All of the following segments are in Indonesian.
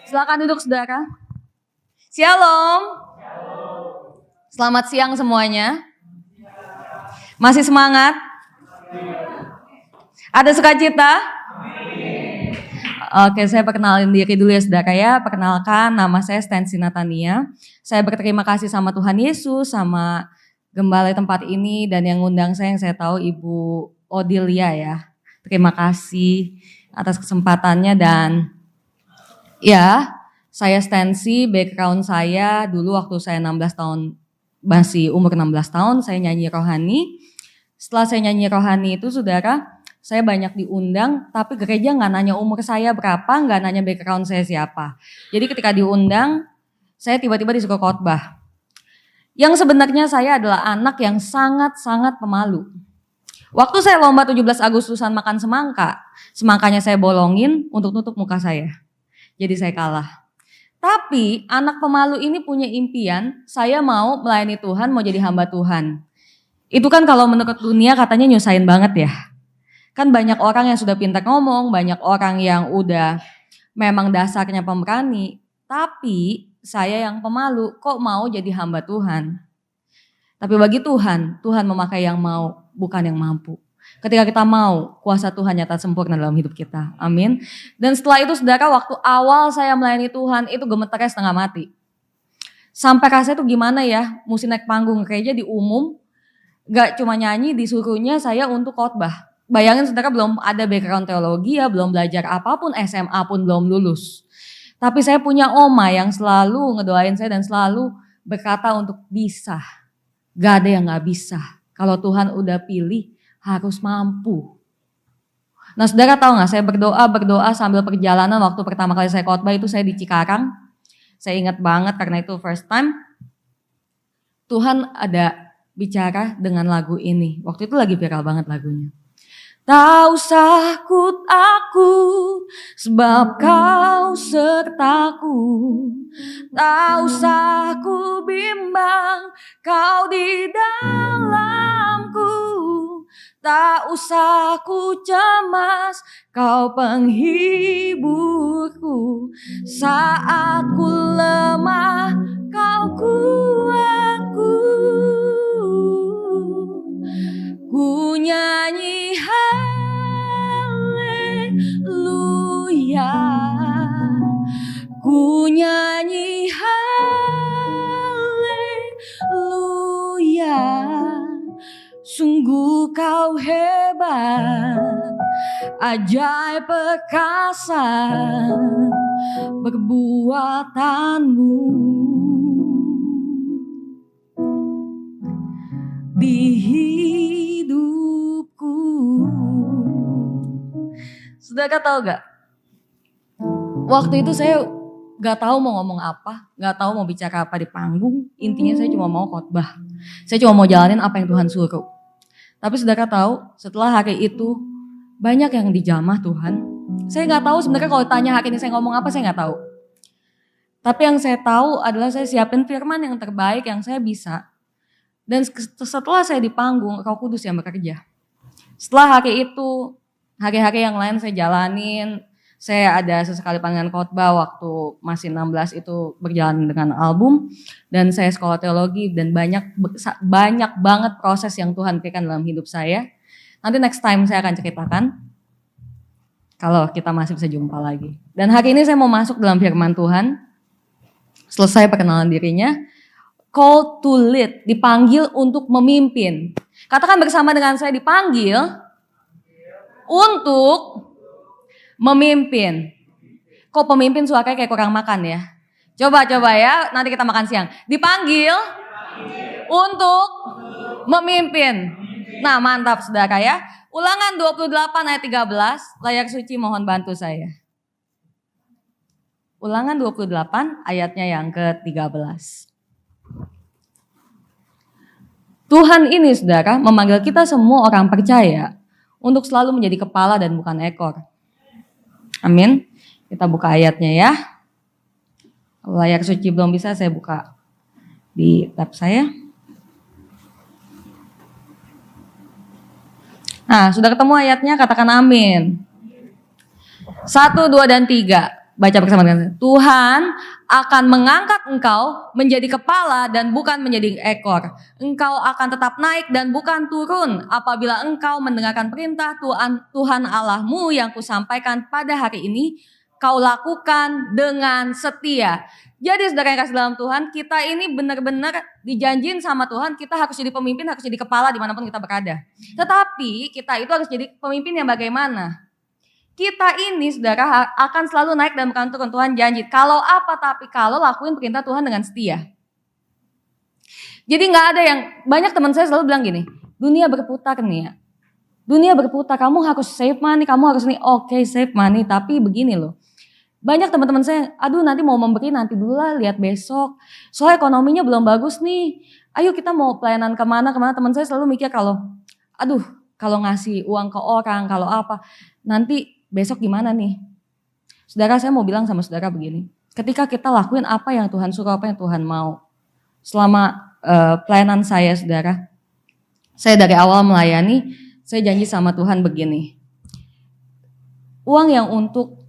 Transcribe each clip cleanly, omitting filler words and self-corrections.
Silakan duduk saudara. Shalom. Selamat siang semuanya. Masih semangat? Ada sukacita? Oke, saya perkenalin diri dulu ya saudara ya. Perkenalkan, nama saya Stansi Natania. Saya berterima kasih sama Tuhan Yesus, sama gembala tempat ini, dan yang ngundang saya yang saya tahu Ibu Odilia ya. Terima kasih atas kesempatannya dan ya, saya Stansi, background saya dulu waktu saya 16 tahun, masih umur 16 tahun, saya nyanyi rohani. Setelah saya nyanyi rohani itu saudara, saya banyak diundang, tapi gereja nggak nanya umur saya berapa, nggak nanya background saya siapa. Jadi ketika diundang, saya tiba-tiba disuruh khotbah. Yang sebenarnya saya adalah anak yang sangat-sangat pemalu. Waktu saya lomba 17 Agustusan makan semangka, semangkanya saya bolongin untuk nutup muka saya. Jadi saya kalah. Tapi anak pemalu ini punya impian, saya mau melayani Tuhan, mau jadi hamba Tuhan. Itu kan kalau menurut dunia katanya nyusahin banget ya. Kan banyak orang yang sudah pintar ngomong, banyak orang yang udah memang dasarnya pemberani. Tapi saya yang pemalu kok mau jadi hamba Tuhan. Tapi bagi Tuhan, Tuhan memakai yang mau, bukan yang mampu. Ketika kita mau, kuasa Tuhan nyata sempurna dalam hidup kita. Amin. Dan setelah itu saudara, waktu awal saya melayani Tuhan itu gemeternya setengah mati. Sampai rasanya itu gimana ya, mesti naik panggung gereja di umum, gak cuma nyanyi, disuruhnya saya untuk khotbah. Bayangin saudara, belum ada background teologi ya, belum belajar apapun, SMA pun belum lulus. Tapi saya punya oma yang selalu ngedoain saya dan selalu berkata untuk bisa. Gak ada yang gak bisa. Kalau Tuhan udah pilih, harus mampu. Nah saudara tahu gak, saya berdoa sambil perjalanan waktu pertama kali saya khotbah itu saya di Cikarang. Saya ingat banget karena itu first time. Tuhan ada bicara dengan lagu ini. Waktu itu lagi viral banget lagunya. Tak usah takut aku, sebab kau sertaku. Tak usah ku bimbang, kau di dalamku. Tak usah ku cemas, kau penghiburku. Saat ku lemah, kau kuatku. Ku nyanyi haleluya, ku nyanyi haleluya. Sungguh kau hebat, ajaib perkasa perbuatanmu. Di hidupku. Saudara tahu gak? Waktu itu saya gak tahu mau ngomong apa, gak tahu mau bicara apa di panggung. Intinya saya cuma mau khotbah. Saya cuma mau jalanin apa yang Tuhan suruh. Tapi saudara tahu, setelah hari itu banyak yang dijamah Tuhan. Saya gak tahu sebenarnya kalau tanya hari ini saya ngomong apa, saya gak tahu. Tapi yang saya tahu adalah saya siapin firman yang terbaik yang saya bisa. Dan setelah saya di panggung, Roh Kudus yang bekerja. Setelah hari itu, hari-hari yang lain saya jalanin. Saya ada sesekali panggilan khotbah waktu masih 16 itu berjalan dengan album. Dan saya sekolah teologi dan banyak banget proses yang Tuhan berikan dalam hidup saya. Nanti next time saya akan ceritakan. Kalau kita masih bisa jumpa lagi. Dan hari ini saya mau masuk dalam firman Tuhan. Selesai perkenalan dirinya. Call to lead, dipanggil untuk memimpin. Katakan bersama dengan saya, dipanggil untuk memimpin. Kok pemimpin suaranya kayak kurang makan ya? Coba ya, nanti kita makan siang. Dipanggil untuk memimpin. Nah mantap saudara ya. Ulangan 28 ayat 13, layar suci mohon bantu saya. Ulangan 28 ayatnya yang ke-13. Tuhan ini saudara memanggil kita semua orang percaya untuk selalu menjadi kepala dan bukan ekor. Amin. Kita buka ayatnya ya. Layar suci belum bisa, saya buka di tab saya. Nah, sudah ketemu ayatnya, katakan amin. 1, 2, dan 3. baca bersama dengan saya. Tuhan akan mengangkat engkau menjadi kepala dan bukan menjadi ekor. Engkau akan tetap naik dan bukan turun apabila engkau mendengarkan perintah Tuhan Allahmu yang kusampaikan pada hari ini, kau lakukan dengan setia. Jadi saudara yang kasih dalam Tuhan, kita ini benar-benar dijanjiin sama Tuhan, kita harus jadi pemimpin, harus jadi kepala dimanapun kita berada. Tetapi kita itu harus jadi pemimpin yang bagaimana? Kita ini saudara akan selalu naik dan bukan turun. Tuhan janji. Kalau apa tapi kalau lakuin perintah Tuhan dengan setia. Jadi gak ada yang, banyak teman saya selalu bilang gini, dunia berputar nih ya. Dunia berputar, kamu harus save money, kamu harus nih, oke, save money. Tapi begini loh, banyak teman-teman saya, aduh nanti mau memberi nanti dulu lah, lihat besok. Soalnya ekonominya belum bagus nih. Ayo kita mau pelayanan kemana. Teman saya selalu mikir kalau, aduh kalau ngasih uang ke orang, kalau apa, nanti besok gimana nih? Saudara, saya mau bilang sama saudara begini. Ketika kita lakuin apa yang Tuhan suka, apa yang Tuhan mau. Selama pelayanan saya, saudara. Saya dari awal melayani, saya janji sama Tuhan begini. Uang yang untuk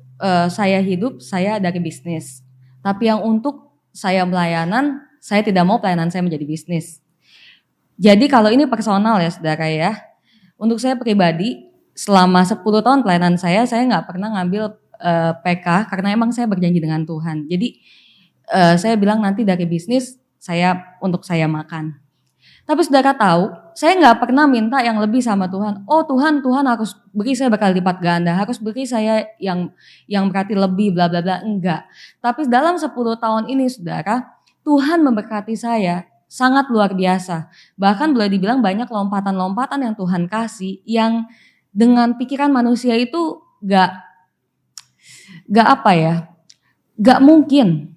saya hidup, saya dari bisnis. Tapi yang untuk saya pelayanan, saya tidak mau pelayanan saya menjadi bisnis. Jadi kalau ini personal ya saudara ya. Untuk saya pribadi, selama 10 tahun pelayanan saya nggak pernah ngambil PK karena emang saya berjanji dengan Tuhan. Jadi saya bilang nanti dari bisnis untuk saya makan. Tapi saudara tahu, saya nggak pernah minta yang lebih sama Tuhan. Oh Tuhan harus beri saya berkali lipat ganda, harus beri saya yang berarti lebih bla bla bla, enggak. Tapi dalam 10 tahun ini saudara, Tuhan memberkati saya sangat luar biasa. Bahkan boleh dibilang banyak lompatan-lompatan yang Tuhan kasih yang dengan pikiran manusia itu gak mungkin.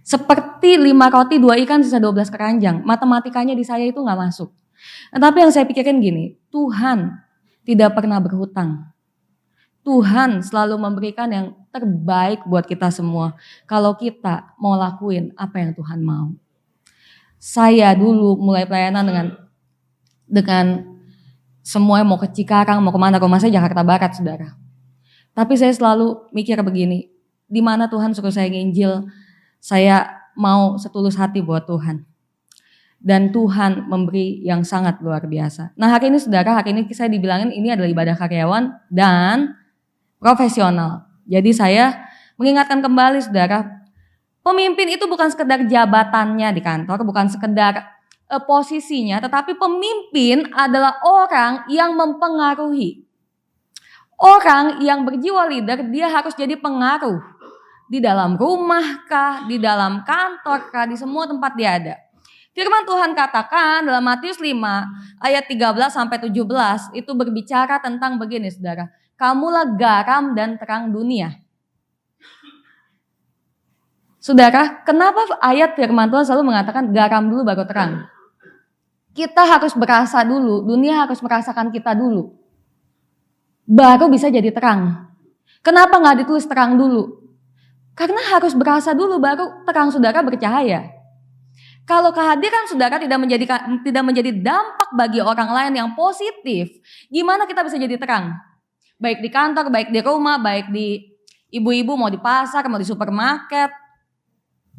Seperti 5 roti 2 ikan sisa 12 keranjang. Matematikanya di saya itu gak masuk. Tapi yang saya pikirkan gini, Tuhan tidak pernah berhutang. Tuhan selalu memberikan yang terbaik buat kita semua. Kalau kita mau lakuin apa yang Tuhan mau. Saya dulu mulai pelayanan dengan semua mau ke Cikarang, mau kemana, rumah saya Jakarta Barat saudara. Tapi saya selalu mikir begini, di mana Tuhan suruh saya nginjil, saya mau setulus hati buat Tuhan. Dan Tuhan memberi yang sangat luar biasa. Nah hari ini saudara, hari ini saya dibilangin ini adalah ibadah karyawan dan profesional. Jadi saya mengingatkan kembali saudara, pemimpin itu bukan sekedar jabatannya di kantor, bukan sekedar posisinya, tetapi pemimpin adalah orang yang mempengaruhi. Orang yang berjiwa leader, dia harus jadi pengaruh. Di dalam rumah kah, di dalam kantor kah, di semua tempat dia ada. Firman Tuhan katakan dalam Matius 5 ayat 13 sampai 17 itu berbicara tentang begini saudara. Kamulah garam dan terang dunia. Saudara, kenapa ayat firman Tuhan selalu mengatakan garam dulu baru terang? Kita harus berasa dulu, dunia harus merasakan kita dulu. Baru bisa jadi terang. Kenapa gak ditulis terang dulu? Karena harus berasa dulu baru terang saudara bercahaya. Kalau kehadiran saudara tidak menjadi dampak bagi orang lain yang positif, gimana kita bisa jadi terang? Baik di kantor, baik di rumah, baik di ibu-ibu mau di pasar, mau di supermarket.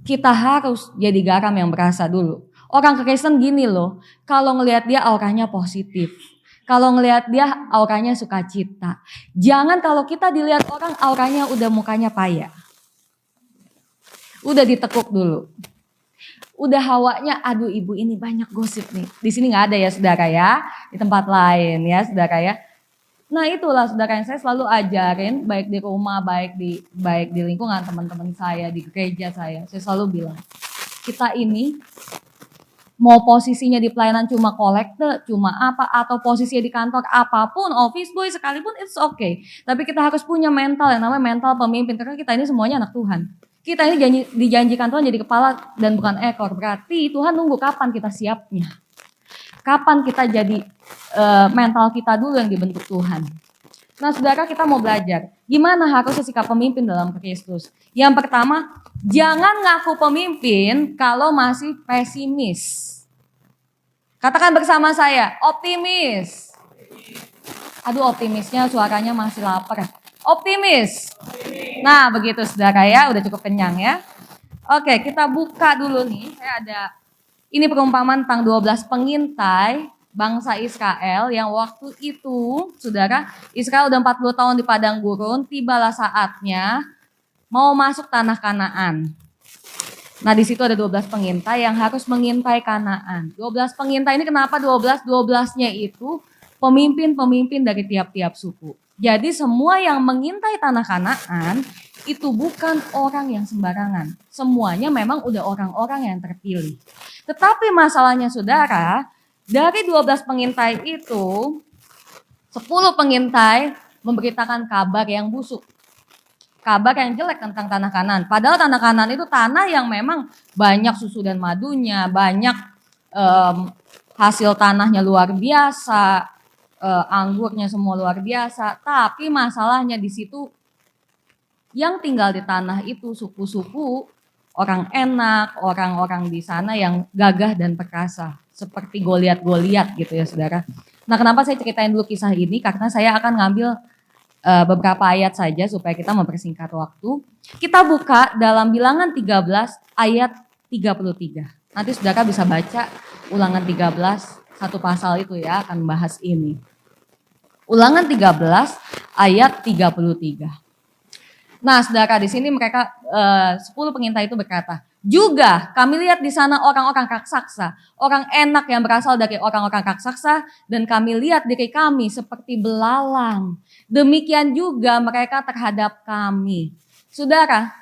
Kita harus jadi garam yang berasa dulu. Orang Kristen gini loh, kalau ngelihat dia auranya positif. Kalau ngelihat dia auranya sukacita. Jangan kalau kita dilihat orang auranya udah mukanya payah. Udah ditekuk dulu. Udah hawanya, aduh ibu ini banyak gosip nih. Di sini nggak ada ya saudara ya, di tempat lain ya saudara ya. Nah itulah saudara yang saya selalu ajarin, baik di rumah, baik di lingkungan teman-teman saya, di gereja saya selalu bilang, kita ini mau posisinya di pelayanan cuma kolekte, cuma apa, atau posisinya di kantor apapun, office boy sekalipun it's okay. Tapi kita harus punya mental yang namanya mental pemimpin, karena kita ini semuanya anak Tuhan. Kita ini dijanjikan Tuhan jadi kepala dan bukan ekor, berarti Tuhan nunggu kapan kita siapnya. Kapan kita jadi mental kita dulu yang dibentuk Tuhan. Nah saudara, kita mau belajar gimana harusnya sikap pemimpin dalam Kristus. Yang pertama, jangan ngaku pemimpin kalau masih pesimis. Katakan bersama saya, optimis. Aduh optimisnya suaranya masih lapar. Optimis. Nah, begitu saudara ya, udah cukup kenyang ya. Oke, kita buka dulu nih. Ini perumpamaan tentang 12 pengintai bangsa Israel yang waktu itu, saudara, Israel udah 40 tahun di padang gurun, tibalah saatnya mau masuk tanah Kanaan. Nah, di situ ada 12 pengintai yang harus mengintai Kanaan. 12 pengintai ini kenapa 12? 12-nya itu pemimpin-pemimpin dari tiap-tiap suku. Jadi semua yang mengintai tanah Kanaan itu bukan orang yang sembarangan. Semuanya memang udah orang-orang yang terpilih. Tetapi masalahnya saudara, dari 12 pengintai itu, 10 pengintai memberitakan kabar yang busuk. Kabar yang jelek tentang tanah Kanaan. Padahal tanah Kanaan itu tanah yang memang banyak susu dan madunya, banyak hasil tanahnya luar biasa, anggurnya semua luar biasa. Tapi masalahnya di situ yang tinggal di tanah itu suku-suku orang enak, orang-orang di sana yang gagah dan perkasa. Seperti Goliat-Goliat gitu ya saudara. Nah kenapa saya ceritain dulu kisah ini? Karena saya akan ngambil beberapa ayat saja supaya kita mempersingkat waktu. Kita buka dalam Bilangan 13 ayat 33. Nanti saudara bisa baca Ulangan 13, satu pasal itu ya akan bahas ini. Ulangan 13 ayat 33. Nah saudara di sini mereka 10 pengintai itu berkata, juga kami lihat di sana orang-orang raksasa, orang enak yang berasal dari orang-orang raksasa, dan kami lihat diri kami seperti belalang. Demikian juga mereka terhadap kami. Saudara,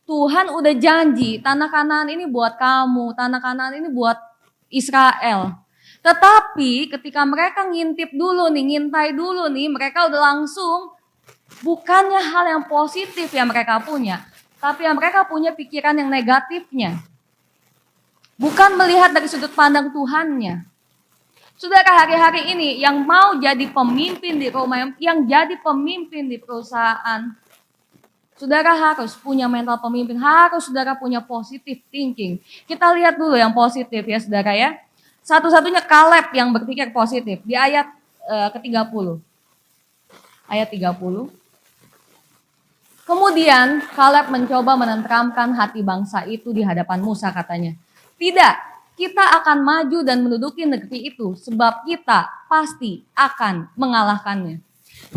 Tuhan udah janji tanah Kanaan ini buat kamu, tanah Kanaan ini buat Israel. Tetapi ketika mereka ngintip dulu nih, ngintai dulu nih, mereka udah langsung bukannya hal yang positif yang mereka punya. Tapi yang mereka punya pikiran yang negatifnya. Bukan melihat dari sudut pandang Tuhannya. Saudara hari-hari ini yang mau jadi pemimpin di rumah, yang jadi pemimpin di perusahaan. Saudara harus punya mental pemimpin, harus saudara punya positive thinking. Kita lihat dulu yang positif ya saudara ya. Satu-satunya Kaleb yang berpikir positif di ayat ke-30. Ayat 30. Kemudian Kaleb mencoba menenteramkan hati bangsa itu di hadapan Musa katanya. Tidak, kita akan maju dan menduduki negeri itu sebab kita pasti akan mengalahkannya.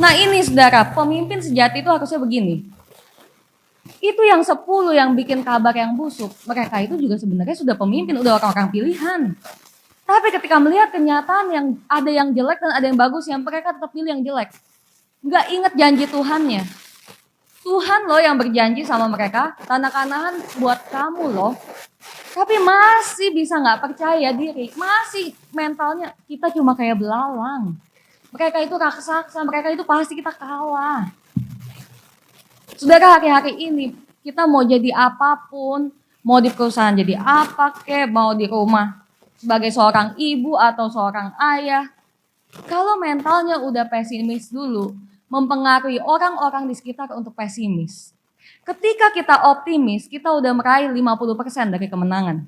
Nah ini saudara, pemimpin sejati itu harusnya begini. Itu yang 10 yang bikin kabar yang busuk, mereka itu juga sebenarnya sudah pemimpin, udah orang-orang pilihan. Tapi ketika melihat kenyataan yang ada yang jelek dan ada yang bagus, yang mereka tetap pilih yang jelek. Nggak ingat janji Tuhannya. Tuhan loh yang berjanji sama mereka, tanah Kanaan buat kamu loh. Tapi masih bisa nggak percaya diri, masih mentalnya kita cuma kayak belalang. Mereka itu raksasa, mereka itu pasti kita kalah. Saudara hari-hari ini kita mau jadi apapun, mau di perusahaan jadi apa kek, mau di rumah sebagai seorang ibu atau seorang ayah. Kalau mentalnya udah pesimis dulu, mempengaruhi orang-orang di sekitar untuk pesimis. Ketika kita optimis, kita udah meraih 50% dari kemenangan.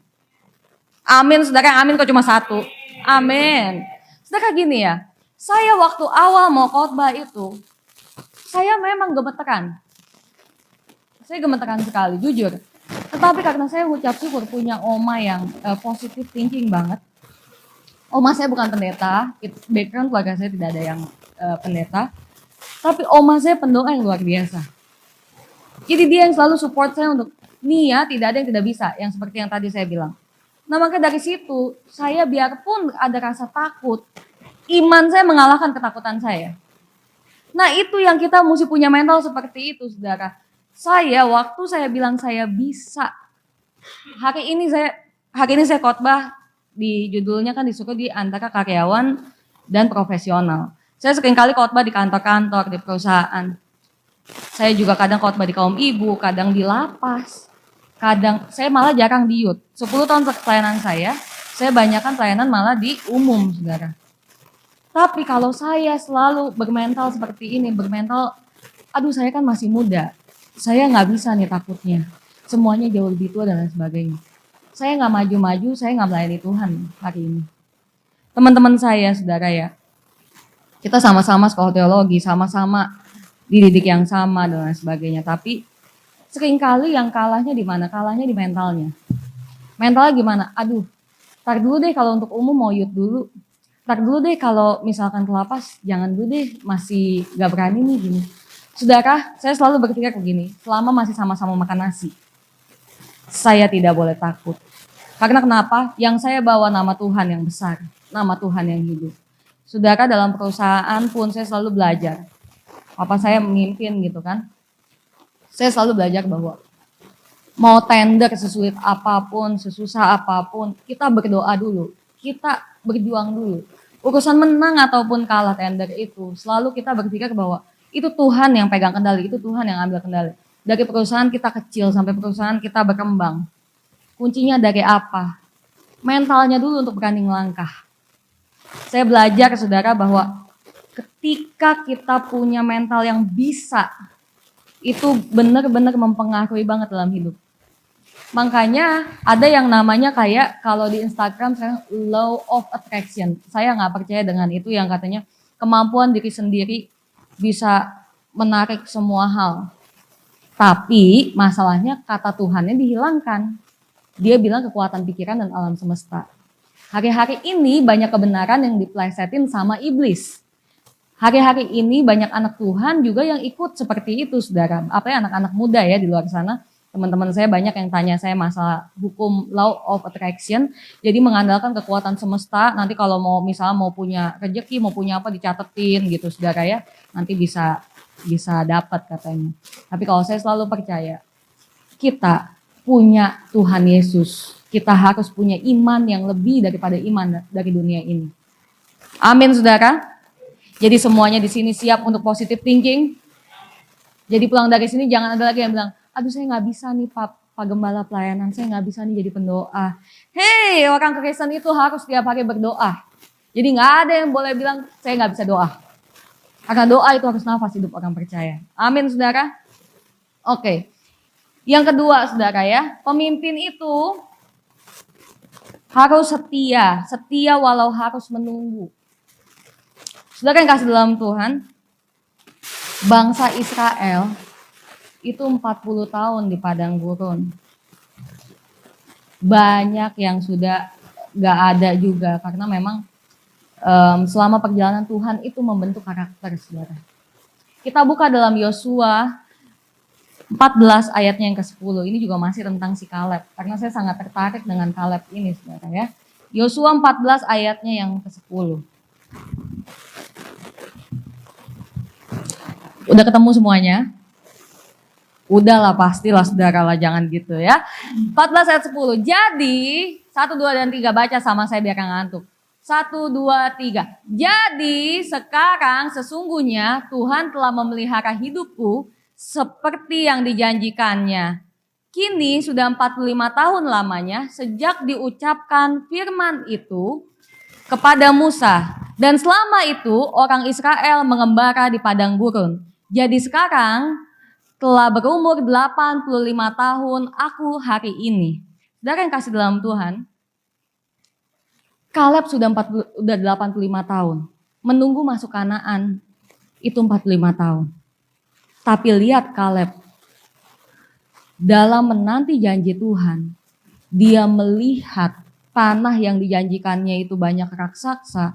Amin, saudara, amin kok cuma satu. Amin. Saudara gini ya, saya waktu awal mau khotbah itu, saya memang gemeteran. Saya gemeteran sekali, jujur. Tetapi karena saya ucap syukur punya oma yang positive thinking banget. Oma saya bukan pendeta, background keluarga saya tidak ada yang pendeta. Tapi oma saya pendoa yang luar biasa. Jadi dia yang selalu support saya untuk, nih ya tidak ada yang tidak bisa, yang seperti yang tadi saya bilang. Nah maka dari situ, saya biarpun ada rasa takut, iman saya mengalahkan ketakutan saya. Nah itu yang kita mesti punya mental seperti itu saudara. Waktu saya bilang saya bisa, hari ini saya khotbah di judulnya kan disuruh di antara karyawan dan profesional. Saya seringkali khotbah di kantor-kantor, di perusahaan. Saya juga kadang khotbah di kaum ibu, kadang di lapas. Kadang saya malah jarang di youth. 10 tahun pelayanan saya banyakkan pelayanan malah di umum, saudara. Tapi kalau saya selalu bermental seperti ini, aduh saya kan masih muda. Saya nggak bisa nih takutnya. Semuanya jauh lebih tua dan lain sebagainya. Saya nggak maju-maju, saya nggak melayani Tuhan hari ini. Teman-teman saya, saudara ya. Kita sama-sama sekolah teologi, sama-sama dididik yang sama dan lain sebagainya. Tapi seringkali yang kalahnya di mana? Kalahnya di mentalnya. Mentalnya gimana? Aduh, tar dulu deh kalau untuk umum mau yut dulu. Tar dulu deh kalau misalkan ke lapas, jangan dulu deh, masih gak berani nih gini. Saudara, saya selalu berpikir begini, selama masih sama-sama makan nasi, saya tidak boleh takut. Karena kenapa? Yang saya bawa nama Tuhan yang besar, nama Tuhan yang hidup. Saudara, dalam perusahaan pun saya selalu belajar. Apa saya memimpin gitu kan. Saya selalu belajar bahwa mau tender sesulit apapun, sesusah apapun, kita berdoa dulu. Kita berjuang dulu. Urusan menang ataupun kalah tender itu, selalu kita berpikir bahwa itu Tuhan yang pegang kendali, itu Tuhan yang ambil kendali. Dari perusahaan kita kecil sampai perusahaan kita berkembang. Kuncinya dari apa? Mentalnya dulu untuk berani melangkah. Saya belajar saudara bahwa ketika kita punya mental yang bisa, itu benar-benar mempengaruhi banget dalam hidup. Makanya ada yang namanya kayak kalau di Instagram sekarang law of attraction. Saya nggak percaya dengan itu yang katanya kemampuan diri sendiri bisa menarik semua hal. Tapi masalahnya kata Tuhannya dihilangkan. Dia bilang kekuatan pikiran dan alam semesta. Hari-hari ini banyak kebenaran yang diplesetin sama iblis. Hari-hari ini banyak anak Tuhan juga yang ikut seperti itu saudara. Apalagi anak-anak muda ya di luar sana. Teman-teman saya banyak yang tanya saya masalah hukum law of attraction. Jadi mengandalkan kekuatan semesta. Nanti kalau mau misalnya mau punya rezeki, mau punya apa dicatetin gitu saudara ya. Nanti bisa dapat katanya. Tapi kalau saya selalu percaya kita punya Tuhan Yesus. Kita harus punya iman yang lebih daripada iman dari dunia ini. Amin saudara. Jadi semuanya di sini siap untuk positive thinking. Jadi pulang dari sini jangan ada lagi yang bilang, aduh saya nggak bisa nih Pak Gembala pelayanan, saya nggak bisa nih jadi pendoa. Hei, orang Kristen itu harus tiap hari berdoa. Jadi nggak ada yang boleh bilang saya nggak bisa doa. Karena doa itu harus nafas hidup orang percaya. Amin saudara. Oke. Yang kedua saudara ya, pemimpin itu harus setia, setia walau harus menunggu. Saudara yang kasih dalam Tuhan, bangsa Israel itu 40 tahun di padang gurun. Banyak yang sudah gak ada juga karena memang selama perjalanan Tuhan itu membentuk karakter saudara. Kita buka dalam Yosua 14 ayatnya yang ke-10. Ini juga masih tentang si Kaleb. Karena saya sangat tertarik dengan Kaleb ini saudara ya. Yosua 14 ayatnya yang ke-10. Udah ketemu semuanya? Udahlah pastilah saudara lah, jangan gitu ya. 14 ayat 10. Jadi 1, 2, dan 3 baca sama saya biar gak ngantuk. 1, 2, 3. Jadi sekarang sesungguhnya Tuhan telah memelihara hidupku seperti yang dijanjikannya. Kini sudah 45 tahun lamanya sejak diucapkan firman itu kepada Musa. Dan selama itu orang Israel mengembara di padang gurun. Jadi sekarang telah berumur 85 tahun aku hari ini. Saudara yang kasih dalam Tuhan, Kaleb sudah 85 tahun. Menunggu masuk Kanaan itu 45 tahun. Tapi lihat Kaleb, dalam menanti janji Tuhan, dia melihat tanah yang dijanjikannya itu banyak raksasa,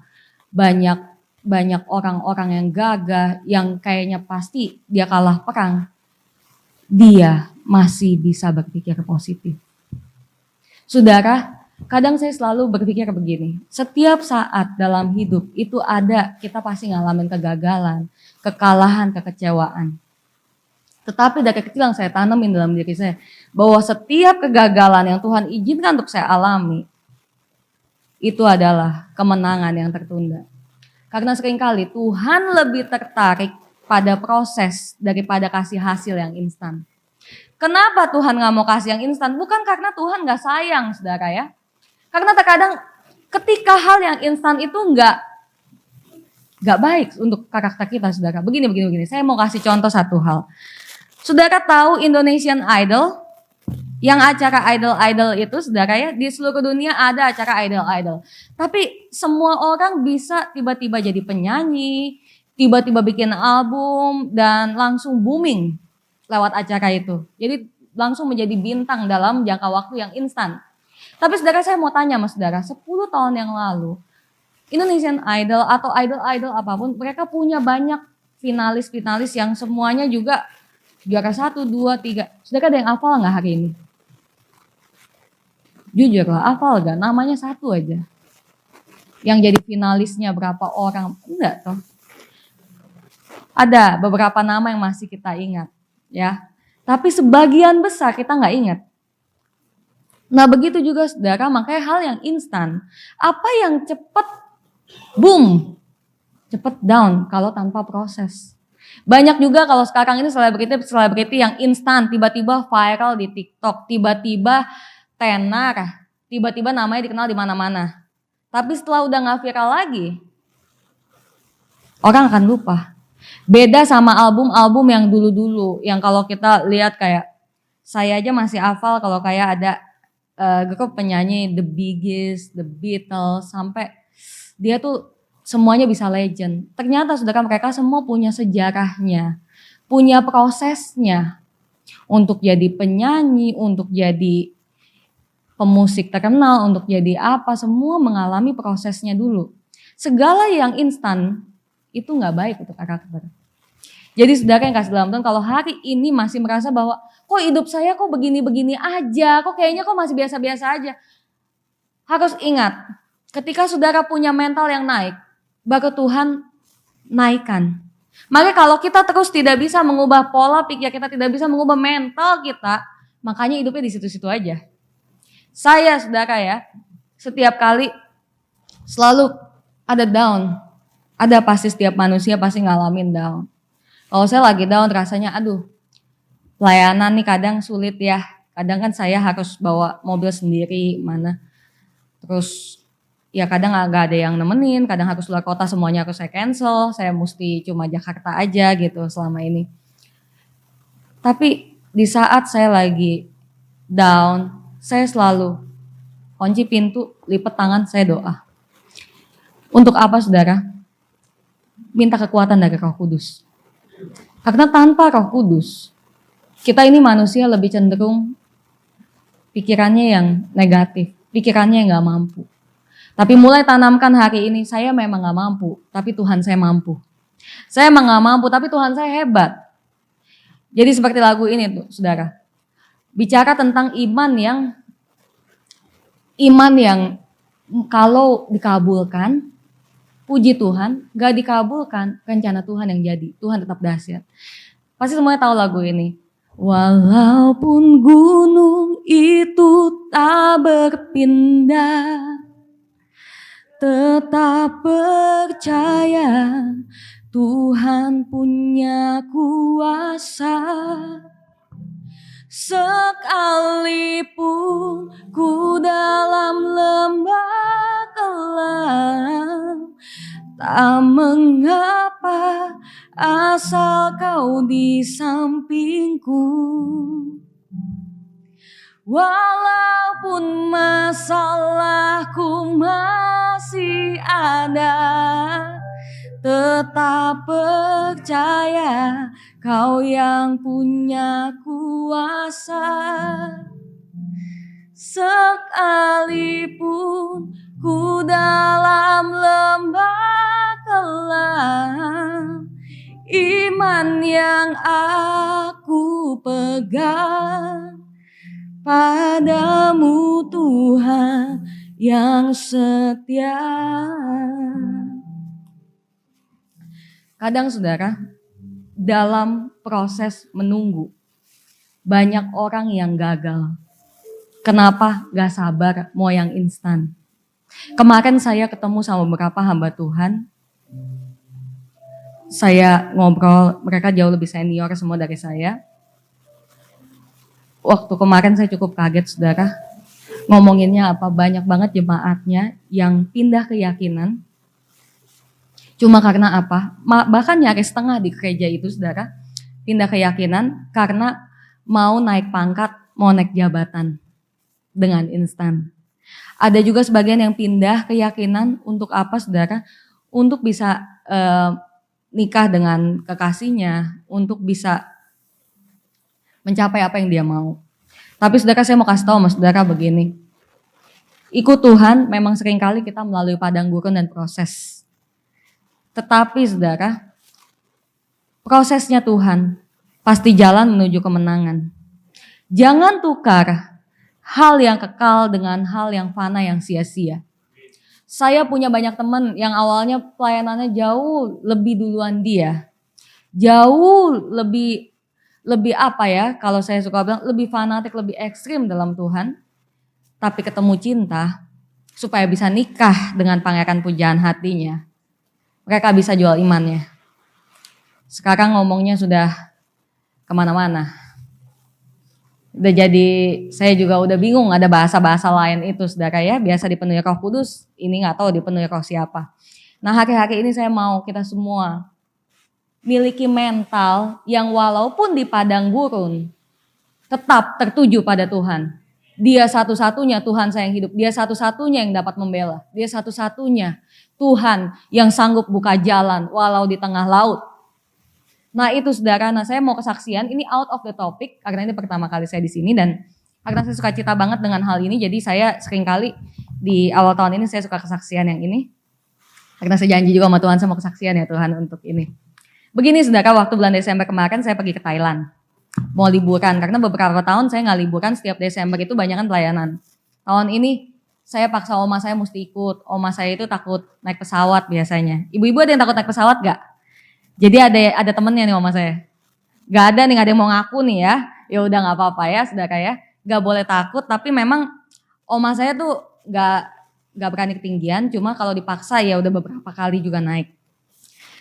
banyak orang-orang yang gagah, yang kayaknya pasti dia kalah perang. Dia masih bisa berpikir positif. Saudara, kadang saya selalu berpikir begini, setiap saat dalam hidup itu ada, kita pasti ngalamin kegagalan, kekalahan, kekecewaan. Tetapi dari kecil yang saya tanamin dalam diri saya, bahwa setiap kegagalan yang Tuhan izinkan untuk saya alami, itu adalah kemenangan yang tertunda. Karena seringkali Tuhan lebih tertarik pada proses daripada kasih hasil yang instan. Kenapa Tuhan gak mau kasih yang instan? Bukan karena Tuhan gak sayang saudara ya. Karena terkadang ketika hal yang instan itu gak baik untuk karakter kita saudara. Begini. Saya mau kasih contoh satu hal. Saudara tahu Indonesian Idol? Yang acara idol itu saudara ya, di seluruh dunia ada acara idol. Tapi semua orang bisa tiba-tiba jadi penyanyi, tiba-tiba bikin album dan langsung booming lewat acara itu. Jadi langsung menjadi bintang dalam jangka waktu yang instan. Tapi saudara, saya mau tanya sama saudara, 10 tahun yang lalu Indonesian Idol atau idol-idol apapun, mereka punya banyak finalis-finalis yang semuanya juga juara 1, 2, 3. Saudara ada yang hafal nggak hari ini? Jujur lah, hafal gak? Namanya satu aja. Yang jadi finalisnya berapa orang? Enggak toh. Ada beberapa nama yang masih kita ingat, ya. Tapi sebagian besar kita nggak ingat. Nah begitu juga saudara, makanya hal yang instan. Apa yang cepat boom, cepat down kalau tanpa proses. Banyak juga kalau sekarang ini selebriti yang instan, tiba-tiba viral di TikTok, tiba-tiba tenar, tiba-tiba namanya dikenal di mana-mana. Tapi setelah udah nggak viral lagi, orang akan lupa. Beda sama album-album yang dulu-dulu, yang kalau kita lihat kayak, saya aja masih hafal kalau kayak ada grup penyanyi The Bee Gees, The Beatles, sampai dia tuh semuanya bisa legend. Ternyata saudara, mereka semua punya sejarahnya, punya prosesnya untuk jadi penyanyi, untuk jadi pemusik terkenal, untuk jadi apa, semua mengalami prosesnya dulu. Segala yang instan itu nggak baik untuk karakter. Jadi saudara yang kasih dalam Tuhan, kalau hari ini masih merasa bahwa kok hidup saya kok begini-begini aja, kok kayaknya kok masih biasa-biasa aja. Harus ingat, ketika saudara punya mental yang naik, baru Tuhan naikkan. Maka kalau kita terus tidak bisa mengubah pola pikir kita, tidak bisa mengubah mental kita, makanya hidupnya di situ-situ aja. Saya saudara ya, setiap kali selalu ada down. Ada pasti setiap manusia pasti ngalamin down. Kalau saya lagi down rasanya aduh, pelayanan nih kadang sulit ya. Kadang kan saya harus bawa mobil sendiri mana. Terus ya kadang gak ada yang nemenin, kadang harus luar kota semuanya harus saya cancel. Saya mesti cuma Jakarta aja gitu selama ini. Tapi di saat saya lagi down, saya selalu kunci pintu, lipat tangan, saya doa. Untuk apa saudara? Minta kekuatan dari Roh Kudus. Karena tanpa Roh Kudus, kita ini manusia lebih cenderung pikirannya yang negatif, pikirannya yang gak mampu. Tapi mulai tanamkan hari ini, saya memang gak mampu, tapi Tuhan saya mampu. Saya memang gak mampu, tapi Tuhan saya hebat. Jadi seperti lagu ini tuh saudara. Bicara tentang iman yang kalau dikabulkan, puji Tuhan, gak dikabulkan, rencana Tuhan yang jadi. Tuhan tetap dahsyat. Pasti semuanya tahu lagu ini. Walaupun gunung itu tak berpindah, tetap percaya Tuhan punya kuasa. Sekalipun ku dalam lembah kelam, tak mengapa asal kau di sampingku. Walaupun masalahku masih ada, tetap percaya kau yang punya kuasa. Sekalipun ku dalam lembah kelam, iman yang aku pegang padamu Tuhan yang setia. Kadang saudara, dalam proses menunggu, banyak orang yang gagal. Kenapa? Gak sabar mau yang instan. Kemarin saya ketemu sama beberapa hamba Tuhan. Saya ngobrol, mereka jauh lebih senior semua dari saya. Waktu kemarin saya cukup kaget saudara. Ngomonginnya apa? Banyak banget jemaatnya yang pindah keyakinan. Cuma karena apa? Bahkan nyaris setengah di gereja itu saudara, pindah keyakinan karena mau naik pangkat, mau naik jabatan dengan instan. Ada juga sebagian yang pindah keyakinan untuk apa saudara? Untuk bisa nikah dengan kekasihnya untuk bisa mencapai apa yang dia mau. Tapi saudara, saya mau kasih tahu sama saudara begini. Ikut Tuhan memang seringkali kita melalui padang gurun dan proses. Tetapi saudara, prosesnya Tuhan pasti jalan menuju kemenangan. Jangan tukar hal yang kekal dengan hal yang fana yang sia-sia. Saya punya banyak teman yang awalnya pelayanannya jauh lebih duluan dia. Jauh lebih apa ya, kalau saya suka bilang lebih fanatik, lebih ekstrim dalam Tuhan. Tapi ketemu cinta supaya bisa nikah dengan pangeran pujaan hatinya. Mereka bisa jual imannya. Sekarang ngomongnya sudah kemana-mana. Udah jadi, saya juga udah bingung ada bahasa-bahasa lain itu saudara ya. Biasa dipenuhi Roh Kudus, ini gak tahu dipenuhi roh siapa. Nah hari-hari ini saya mau kita semua miliki mental yang walaupun di padang gurun tetap tertuju pada Tuhan. Dia satu-satunya Tuhan saya yang hidup, dia satu-satunya yang dapat membela. Dia satu-satunya Tuhan yang sanggup buka jalan walau di tengah laut. Nah itu saudara, nah saya mau kesaksian, ini out of the topic karena ini pertama kali saya di sini dan karena saya suka cita banget dengan hal ini, jadi saya seringkali di awal tahun ini saya suka kesaksian yang ini. Karena saya janji juga sama Tuhan, saya mau kesaksian ya Tuhan untuk ini. Begini saudara, waktu bulan Desember kemarin saya pergi ke Thailand, mau liburan karena beberapa tahun saya nggak liburan, setiap Desember itu banyak kan pelayanan. Tahun ini saya paksa oma saya mesti ikut, oma saya itu takut naik pesawat biasanya. Ibu-ibu ada yang takut naik pesawat gak? Jadi ada temennya nih oma saya. Gak ada nih, gak ada yang mau ngaku nih ya. Ya udah gak apa-apa ya saudara ya. Gak boleh takut, tapi memang oma saya tuh gak berani ketinggian. Cuma kalau dipaksa ya udah beberapa kali juga naik.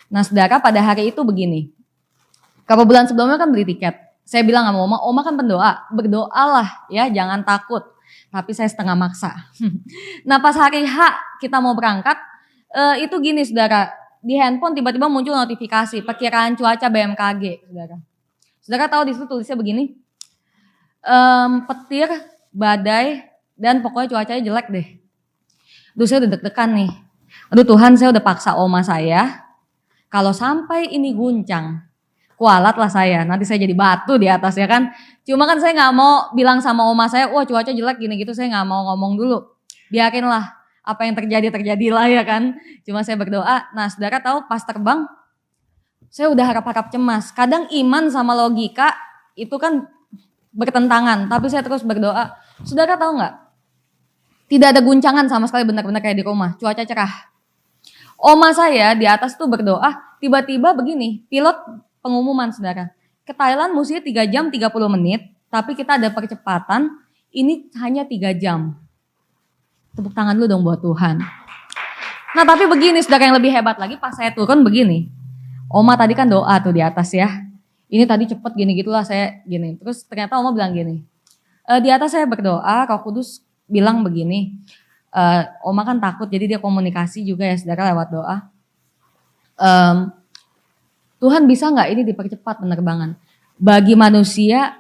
Nah saudara, pada hari itu begini. Beberapa bulan sebelumnya kan beli tiket. Saya bilang sama oma kan pendoa. Berdoalah ya, jangan takut. Tapi saya setengah maksa. Nah pas hari H kita mau berangkat, itu gini saudara. Di handphone tiba-tiba muncul notifikasi perkiraan cuaca BMKG, saudara. Saudara tahu di situ tulisnya begini, petir, badai, dan pokoknya cuacanya jelek deh. Aduh saya udah deg-degan nih. Aduh Tuhan, saya udah paksa oma saya, kalau sampai ini guncang, kualat lah saya, nanti saya jadi batu di atas ya kan. Cuma kan saya gak mau bilang sama oma saya, wah cuaca jelek gini gitu, saya gak mau ngomong dulu. Biarinlah. Apa yang terjadilah ya kan. Cuma saya berdoa. Nah saudara tahu pas terbang, saya udah harap-harap cemas. Kadang iman sama logika itu kan bertentangan. Tapi saya terus berdoa. Saudara tahu gak? Tidak ada guncangan sama sekali, benar-benar kayak di rumah. Cuaca cerah. Oma saya di atas tuh berdoa. Tiba-tiba begini, pilot pengumuman saudara. Ke Thailand mestinya 3 jam 30 menit. Tapi kita ada percepatan. Ini hanya 3 jam. Tepuk tangan dulu dong buat Tuhan. Nah tapi begini saudara, yang lebih hebat lagi pas saya turun begini. Oma tadi kan doa tuh di atas ya. Ini tadi cepet gini gitulah saya gini. Terus ternyata oma bilang gini. Di atas saya berdoa, Roh Kudus bilang begini. Oma kan takut jadi dia komunikasi juga ya saudara lewat doa. Tuhan bisa gak ini dipercepat penerbangan? Bagi manusia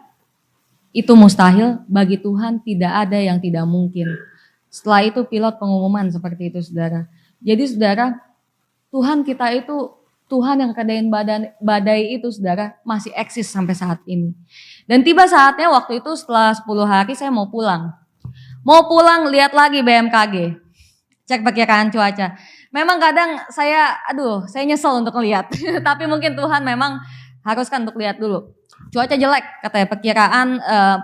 itu mustahil, bagi Tuhan tidak ada yang tidak mungkin. Setelah itu pilot pengumuman seperti itu saudara. Jadi saudara, Tuhan kita itu, Tuhan yang kedain badai itu saudara masih eksis sampai saat ini. Dan tiba saatnya waktu itu setelah 10 hari saya mau pulang. Mau pulang lihat lagi BMKG. Cek perkiraan cuaca. Memang kadang saya nyesel untuk lihat. Tapi mungkin Tuhan memang haruskan untuk lihat dulu. Cuaca jelek katanya,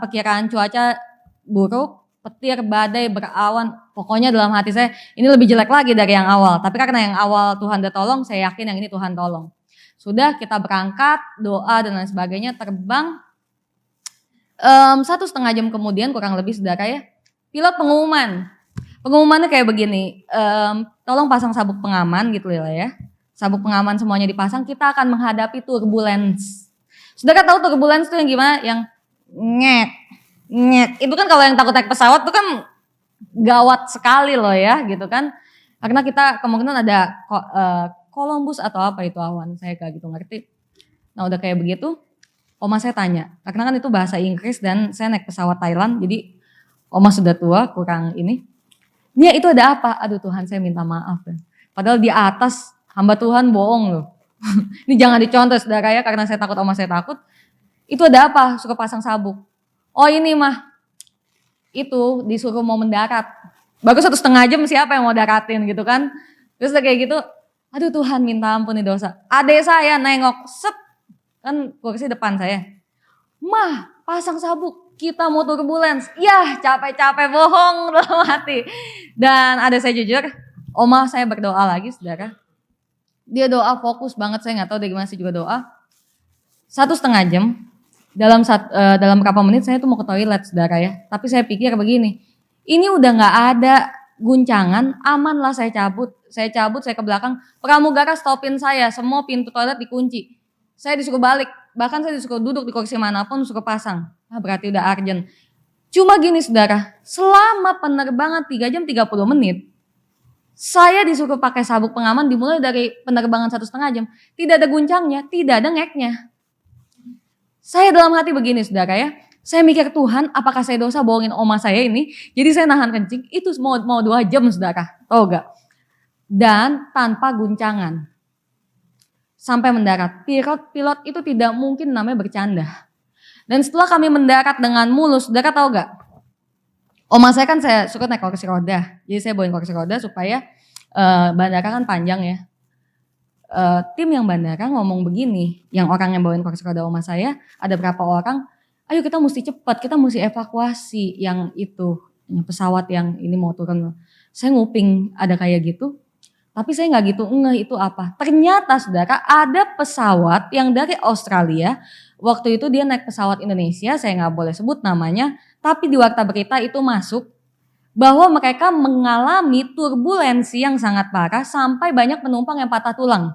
perkiraan cuaca buruk. Petir, badai, berawan, pokoknya dalam hati saya ini lebih jelek lagi dari yang awal. Tapi karena yang awal Tuhan udah tolong, saya yakin yang ini Tuhan tolong. Sudah kita berangkat, doa dan lain sebagainya, terbang. 1,5 jam kemudian kurang lebih saudara ya, pilot pengumuman. Pengumumannya kayak begini, tolong pasang sabuk pengaman gitu ya. Sabuk pengaman semuanya dipasang, kita akan menghadapi turbulence. Saudara tahu turbulence itu yang gimana? Yang ngek. Itu kan kalau yang takut naik pesawat itu kan gawat sekali loh ya gitu kan. Karena kita kemungkinan ada Columbus atau apa itu awan, saya gak gitu ngerti. Nah udah kayak begitu, oma saya tanya, karena kan itu bahasa Inggris dan saya naik pesawat Thailand, jadi oma sudah tua kurang ini. Nia itu ada apa? Aduh Tuhan saya minta maaf. Padahal di atas hamba Tuhan bohong loh. Ini jangan dicontoh saudara ya, karena saya takut oma saya takut. Itu ada apa? Suka pasang sabuk. Oh ini mah, itu disuruh mau mendarat. Bagus 1,5 jam siapa yang mau daratin gitu kan. Terus udah kayak gitu, aduh Tuhan minta ampun nih dosa. Adek saya nengok, set, kan kursi depan saya. Mah, pasang sabuk, kita mau turbulence. Yah, capek-capek bohong dalam hati. Dan ada saya jujur, oma saya berdoa lagi saudara. Dia doa fokus banget, saya gak tahu dari mana sih juga doa. 1,5 jam, dalam berapa menit saya tuh mau ke toilet saudara ya. Tapi saya pikir begini, ini udah gak ada guncangan, aman lah saya cabut, saya ke belakang. Pramugara stopin saya, semua pintu toilet dikunci. Saya disuruh balik, bahkan saya disuruh duduk di kursi manapun, disuruh pasang. Berarti udah urgent. Cuma gini saudara, selama penerbangan 3 jam 30 menit, saya disuruh pakai sabuk pengaman dimulai dari penerbangan 1,5 jam. Tidak ada guncangnya, tidak ada ngeknya. Saya dalam hati begini saudara ya, saya mikir Tuhan apakah saya dosa bohongin oma saya ini. Jadi saya nahan kencing, itu mau 2 jam saudara, tau gak? Dan tanpa guncangan. Sampai mendarat, pilot itu tidak mungkin namanya bercanda. Dan setelah kami mendarat dengan mulus, saudara tahu gak? Oma saya kan saya suka naik kursi roda, jadi saya bawain kursi roda supaya bandara kan panjang ya. Tim yang bandara ngomong begini, yang orang yang bawain kursi roda oma saya, ada berapa orang, ayo kita mesti cepat, kita mesti evakuasi yang itu, yang pesawat yang ini mau turun. Saya nguping ada kayak gitu, tapi saya nggak gitu ngeh itu apa. Ternyata saudara ada pesawat yang dari Australia, waktu itu dia naik pesawat Indonesia, saya nggak boleh sebut namanya, tapi di warta berita itu masuk bahwa mereka mengalami turbulensi yang sangat parah sampai banyak penumpang yang patah tulang.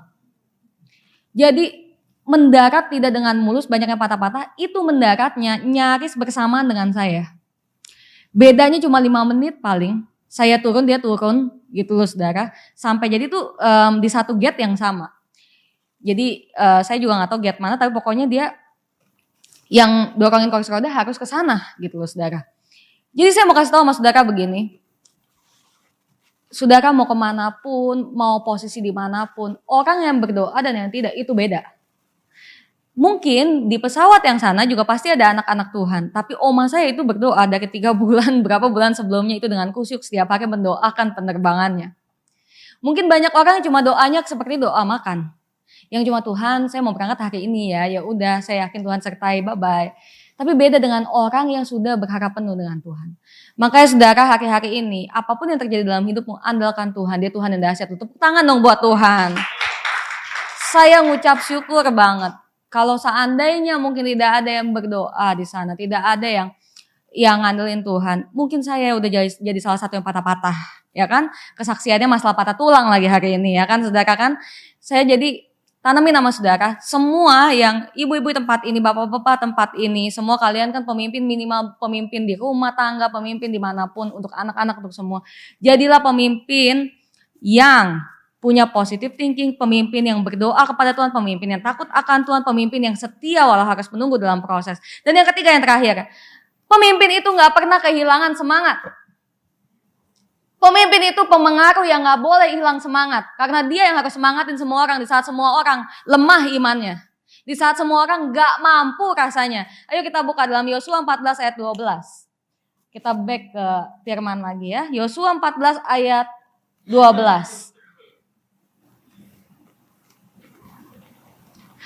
Jadi mendarat tidak dengan mulus, banyak yang patah-patah, itu mendaratnya nyaris bersamaan dengan saya. Bedanya cuma 5 menit paling, saya turun dia turun gitu loh saudara. Sampai jadi tuh di satu gate yang sama. Jadi saya juga gak tahu gate mana, tapi pokoknya dia yang dorongin kursi roda harus ke sana gitu loh saudara. Jadi saya mau kasih tahu sama saudara begini, saudara mau kemanapun, mau posisi dimanapun, orang yang berdoa dan yang tidak itu beda. Mungkin di pesawat yang sana juga pasti ada anak-anak Tuhan, tapi oma saya itu berdoa dari 3 bulan, berapa bulan sebelumnya itu dengan khusyuk setiap hari mendoakan penerbangannya. Mungkin banyak orang yang cuma doanya seperti doa makan. Yang cuma Tuhan, saya mau berangkat hari ini ya udah saya yakin Tuhan sertai, bye-bye. Tapi beda dengan orang yang sudah berharap penuh dengan Tuhan. Makanya saudara hari-hari ini, apapun yang terjadi dalam hidupmu, andalkan Tuhan. Dia Tuhan yang dahsyat. Tepuk tangan dong buat Tuhan. Saya ngucap syukur banget. Kalau seandainya mungkin tidak ada yang berdoa di sana, tidak ada yang ngandelin Tuhan, mungkin saya udah jadi salah satu yang patah-patah, ya kan? Kesaksiannya masalah patah tulang lagi hari ini, ya kan saudara kan? Saya jadi tanamin nama saudara, semua yang ibu-ibu tempat ini, bapak-bapak tempat ini, semua kalian kan pemimpin, minimal pemimpin di rumah tangga, pemimpin dimanapun, untuk anak-anak, untuk semua. Jadilah pemimpin yang punya positive thinking, pemimpin yang berdoa kepada Tuhan, pemimpin yang takut akan Tuhan, pemimpin yang setia walau harus menunggu dalam proses. Dan yang ketiga yang terakhir, pemimpin itu gak pernah kehilangan semangat. Pemimpin itu pemengaruh yang gak boleh hilang semangat. Karena dia yang harus semangatin semua orang di saat semua orang lemah imannya. Di saat semua orang gak mampu rasanya. Ayo kita buka dalam Yosua 14 ayat 12. Kita back ke firman lagi ya. Yosua 14 ayat 12.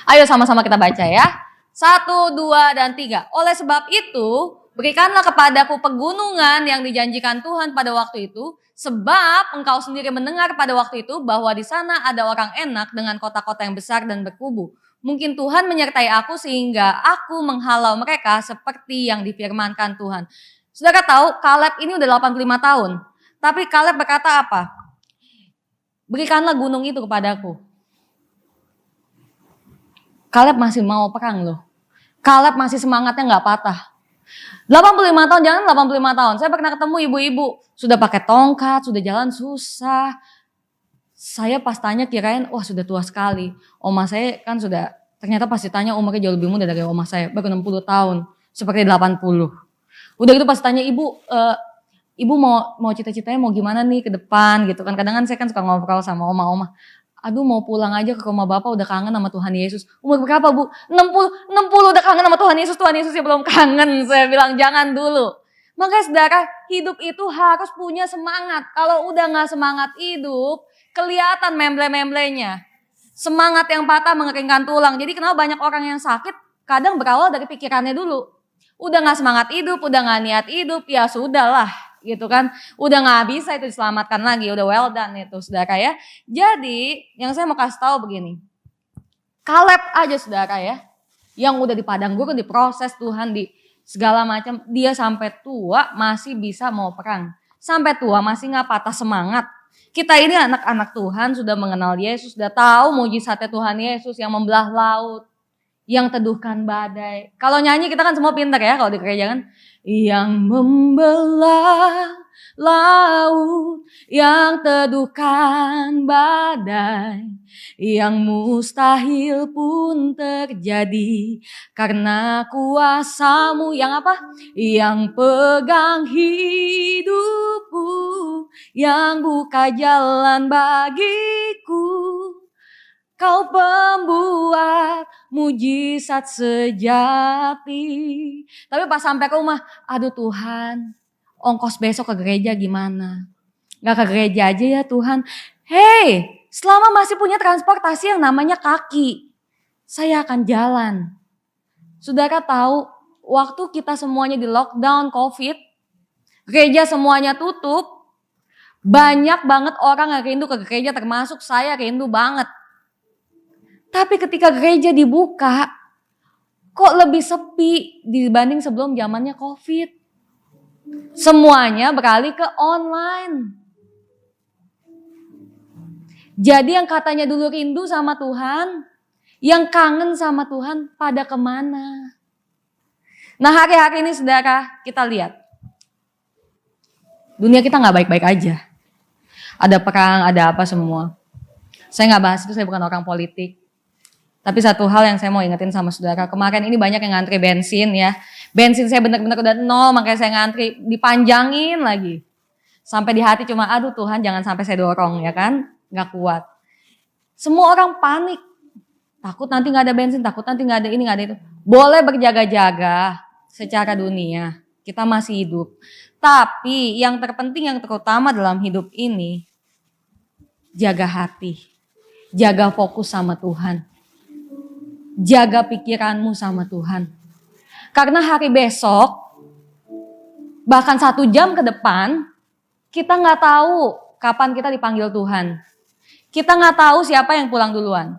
Ayo sama-sama kita baca ya. 1, 2, dan 3. Oleh sebab itu, berikanlah kepadaku pegunungan yang dijanjikan Tuhan pada waktu itu, sebab engkau sendiri mendengar pada waktu itu bahwa di sana ada orang enak dengan kota-kota yang besar dan berkubu. Mungkin Tuhan menyertai aku sehingga aku menghalau mereka seperti yang difirmankan Tuhan. Saudara tahu Kaleb ini udah 85 tahun. Tapi Kaleb berkata apa? Berikanlah gunung itu kepadaku. Kaleb masih mau perang loh. Kaleb masih semangatnya gak patah. 85 tahun, jangan 85 tahun. Saya pernah ketemu ibu-ibu, sudah pakai tongkat, sudah jalan susah. Saya pas tanya kirain, wah sudah tua sekali. Oma saya kan sudah, ternyata pas ditanya umurnya jauh lebih muda dari oma saya, baru 60 tahun, seperti 80. Udah gitu pas tanya ibu mau cita-citanya mau gimana nih ke depan gitu kan. Kadang kan saya kan suka ngobrol sama oma-oma. Aduh mau pulang aja ke rumah Bapak udah kangen sama Tuhan Yesus. Umur berapa Bu? 60 udah kangen sama Tuhan Yesus ya belum kangen. Saya bilang jangan dulu. Makanya saudara, hidup itu harus punya semangat. Kalau udah gak semangat hidup, kelihatan memble-memblenya. Semangat yang patah mengeringkan tulang. Jadi kenapa banyak orang yang sakit kadang berawal dari pikirannya dulu. Udah gak semangat hidup, udah gak niat hidup, ya sudahlah gitu kan. Udah gak bisa itu diselamatkan lagi, udah well done itu saudara ya. Jadi yang saya mau kasih tahu begini. Kaleb aja saudara ya, yang udah di padang gurun, diproses Tuhan, di segala macam, dia sampai tua masih bisa mau perang. Sampai tua masih gak patah semangat. Kita ini anak-anak Tuhan sudah mengenal Yesus, sudah tahu mujizatnya Tuhan Yesus yang membelah laut, yang teduhkan badai. Kalau nyanyi kita kan semua pintar ya kalau di gereja kan. Yang membelah laut, yang teduhkan badai, yang mustahil pun terjadi karena kuasa-Mu. Yang apa? Yang pegang hidupku, yang buka jalan bagiku. Kau pembuat mujizat sejati. Tapi pas sampai ke rumah, aduh Tuhan, ongkos besok ke gereja gimana? Gak ke gereja aja ya Tuhan. Hei, selama masih punya transportasi yang namanya kaki, saya akan jalan. Saudara tahu, waktu kita semuanya di lockdown COVID, gereja semuanya tutup, banyak banget orang yang rindu ke gereja, termasuk saya rindu banget. Tapi ketika gereja dibuka, kok lebih sepi dibanding sebelum zamannya COVID. Semuanya beralih ke online. Jadi yang katanya dulu rindu sama Tuhan, yang kangen sama Tuhan, pada kemana? Nah hari-hari ini saudara, kita lihat. Dunia kita gak baik-baik aja. Ada perang, ada apa semua. Saya gak bahas itu, saya bukan orang politik. Tapi satu hal yang saya mau ingetin sama saudara, kemarin ini banyak yang ngantri bensin ya. Bensin saya benar-benar udah 0, makanya saya ngantri, dipanjangin lagi. Sampai di hati cuma, aduh Tuhan jangan sampai saya dorong ya kan, gak kuat. Semua orang panik, takut nanti gak ada bensin, takut nanti gak ada ini, gak ada itu. Boleh berjaga-jaga secara dunia, kita masih hidup. Tapi yang terpenting, yang terutama dalam hidup ini, jaga hati, jaga fokus sama Tuhan. Jaga pikiranmu sama Tuhan. Karena hari besok, bahkan 1 jam ke depan, kita gak tahu kapan kita dipanggil Tuhan. Kita gak tahu siapa yang pulang duluan.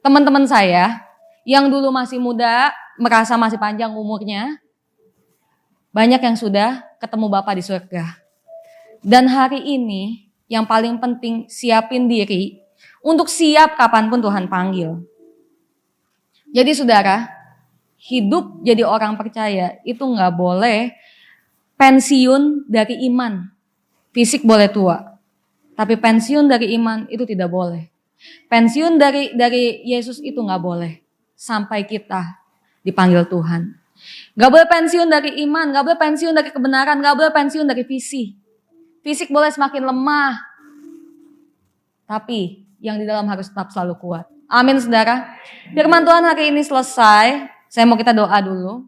Teman-teman saya, yang dulu masih muda, merasa masih panjang umurnya, banyak yang sudah ketemu Bapa di surga. Dan hari ini, yang paling penting siapin diri, untuk siap kapanpun Tuhan panggil. Jadi saudara, hidup jadi orang percaya itu gak boleh pensiun dari iman. Fisik boleh tua, tapi pensiun dari iman itu tidak boleh. Pensiun dari Yesus itu gak boleh sampai kita dipanggil Tuhan. Gak boleh pensiun dari iman, gak boleh pensiun dari kebenaran, gak boleh pensiun dari visi. Fisik boleh semakin lemah, tapi yang di dalam harus tetap selalu kuat. Amin saudara. Firman Tuhan hari ini selesai. Saya mau kita doa dulu.